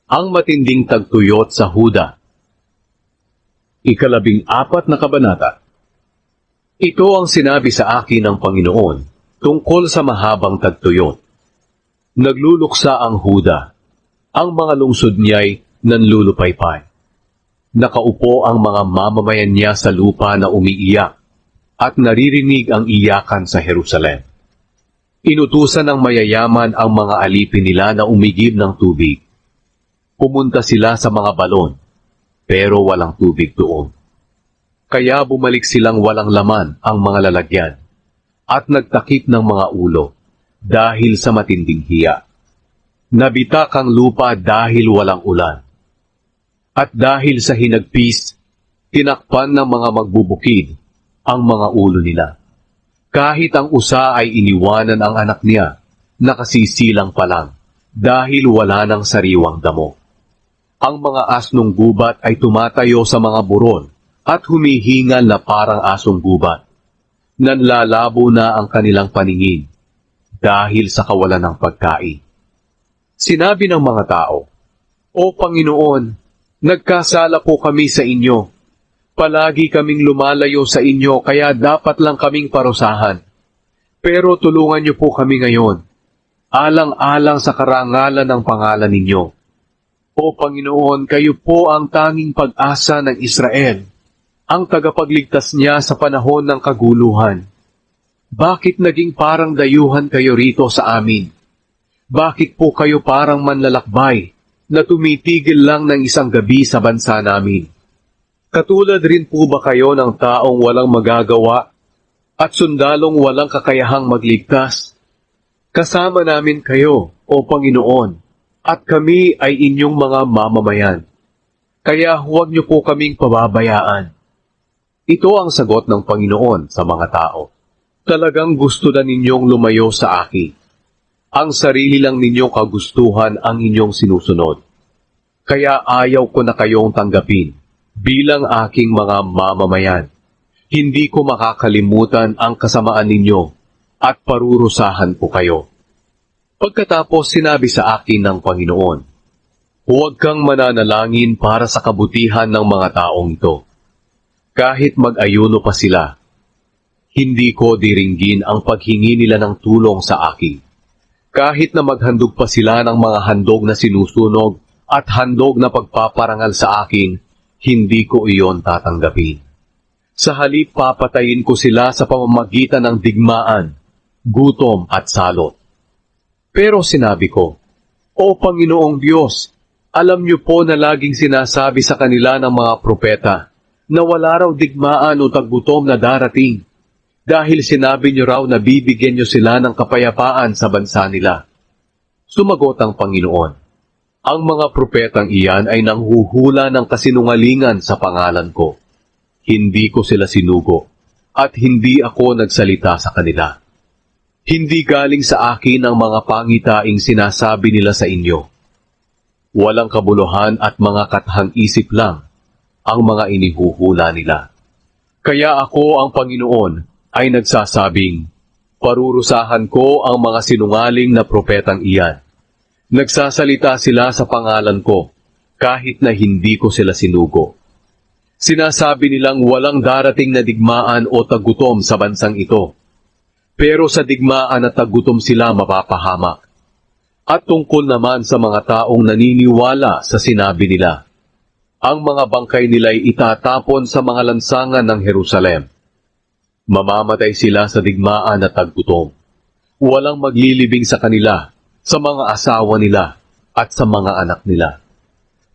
Ang matinding tagtuyot sa Huda. 14 na kabanata. Ito ang sinabi sa akin ng Panginoon tungkol sa mahabang tagtuyot. Nagluluksa ang Huda, ang mga lungsod niya'y nanlulupaypay. Nakaupo ang mga mamamayan niya sa lupa na umiiyak, at naririnig ang iyakan sa Jerusalem. Inutusan ng mayayaman ang mga alipin nila na umigib ng tubig. Pumunta sila sa mga balon, pero walang tubig doon. Kaya bumalik silang walang laman ang mga lalagyan, at nagtakip ng mga ulo, dahil sa matinding hiya. Nabitak ang lupa dahil walang ulan. At dahil sa hinagpis, tinakpan ng mga magbubukid ang mga ulo nila. Kahit ang usa ay iniwanan ang anak niya, nakasisilang pa lang, dahil wala ng sariwang damo. Ang mga asnong gubat ay tumatayo sa mga buron at humihingal na parang asong gubat. Nanlalabo na ang kanilang paningin dahil sa kawalan ng pagkain. Sinabi ng mga tao, "O Panginoon, nagkasala po kami sa inyo. Palagi kaming lumalayo sa inyo kaya dapat lang kaming parusahan. Pero tulungan niyo po kami ngayon, alang-alang sa karangalan ng pangalan ninyo. O Panginoon, kayo po ang tanging pag-asa ng Israel, ang tagapagligtas niya sa panahon ng kaguluhan. Bakit naging parang dayuhan kayo rito sa amin? Bakit po kayo parang manlalakbay na tumitigil lang ng isang gabi sa bansa namin? Katulad rin po ba kayo ng taong walang magagawa at sundalong walang kakayahang magligtas? Kasama namin kayo, O Panginoon, at kami ay inyong mga mamamayan. Kaya huwag niyo po kaming pababayaan." Ito ang sagot ng Panginoon sa mga tao. Talagang gusto na ninyong lumayo sa akin. Ang sarili lang ninyong kagustuhan ang inyong sinusunod. Kaya ayaw ko na kayong tanggapin bilang aking mga mamamayan. Hindi ko makakalimutan ang kasamaan ninyo at parurusahan ko kayo. Pagkatapos sinabi sa akin ng Panginoon, "Huwag kang mananalangin para sa kabutihan ng mga taong ito. Kahit mag-ayuno pa sila, hindi ko diringgin ang paghingi nila ng tulong sa akin. Kahit na maghandog pa sila ng mga handog na sinusunog at handog na pagpaparangal sa akin, hindi ko iyon tatanggapin. Sa halip papatayin ko sila sa pamamagitan ng digmaan, gutom at salot." Pero sinabi ko, "O Panginoong Diyos, alam niyo po na laging sinasabi sa kanila ng mga propeta na wala raw digmaan o taggutom na darating, dahil sinabi niyo raw na bibigyan niyo sila ng kapayapaan sa bansa nila." Sumagot ang Panginoon, "Ang mga propetang iyan ay nanghuhula ng kasinungalingan sa pangalan ko. Hindi ko sila sinugo, at hindi ako nagsalita sa kanila. Hindi galing sa akin ang mga pangitaing sinasabi nila sa inyo. Walang kabuluhan at mga kathang isip lang ang mga inihuhula nila. Kaya ako ang Panginoon ay nagsasabing, parurusahan ko ang mga sinungaling na propetang iyan. Nagsasalita sila sa pangalan ko, kahit na hindi ko sila sinugo. Sinasabi nilang walang darating na digmaan o tagutom sa bansang ito. Pero sa digmaan at tagutom sila mapapahamak. At tungkol naman sa mga taong naniniwala sa sinabi nila, ang mga bangkay nila'y itatapon sa mga lansangan ng Jerusalem. Mamamatay sila sa digmaan at tagutom. Walang maglilibing sa kanila, sa mga asawa nila, at sa mga anak nila.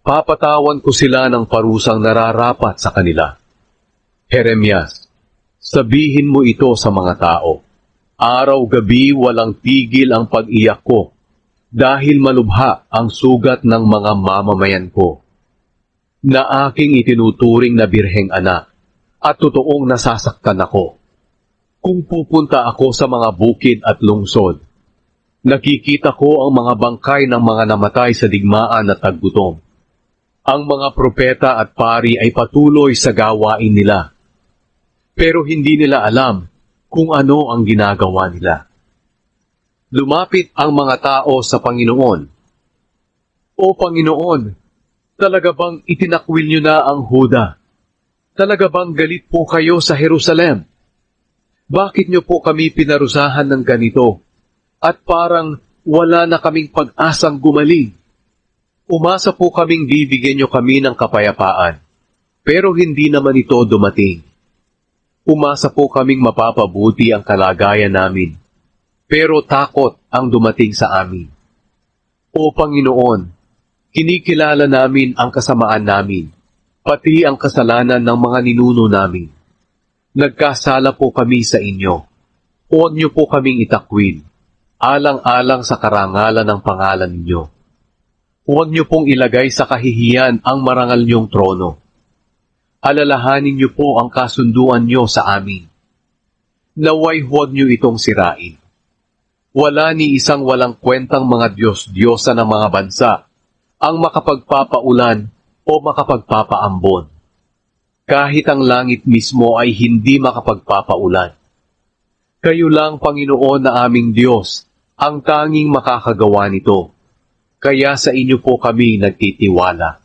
Papatawan ko sila ng parusang nararapat sa kanila. Jeremias, sabihin mo ito sa mga tao. Araw-gabi walang tigil ang pag-iyak ko, dahil malubha ang sugat ng mga mamamayan ko, na aking itinuturing na birheng anak, at totoong nasasaktan ako. Kung pupunta ako sa mga bukid at lungsod, nakikita ko ang mga bangkay ng mga namatay sa digmaan at taggutom. Ang mga propeta at pari ay patuloy sa gawain nila, pero hindi nila alam kung ano ang ginagawa nila. Lumapit ang mga tao sa Panginoon. O O Panginoon, talaga bang itinakwil niyo na ang Huda? Talaga bang galit po kayo sa Jerusalem? Bakit niyo po kami pinarusahan ng ganito? At parang wala na kaming pag-asang gumaling. Umasa po kaming bibigyan niyo kami ng kapayapaan, pero hindi naman ito dumating. Umasa po kaming mapapabuti ang kalagayan namin, pero takot ang dumating sa amin. O Panginoon, kinikilala namin ang kasamaan namin, pati ang kasalanan ng mga ninuno namin. Nagkasala po kami sa inyo. Huwag niyo po kaming itakwil, alang-alang sa karangalan ng pangalan ninyo. Huwag niyo pong ilagay sa kahihiyan ang marangal niyong trono. Alalahanin niyo po ang kasunduan niyo sa amin. Naway huwag niyo itong sirain. Wala ni isang walang kwentang mga Diyos-Diyosa ng mga bansa ang makapagpapaulan o makapagpapaambon. Kahit ang langit mismo ay hindi makapagpapaulan. Kayo lang, Panginoon na aming Diyos, ang tanging makakagawa nito. Kaya sa inyo po kami nagtitiwala.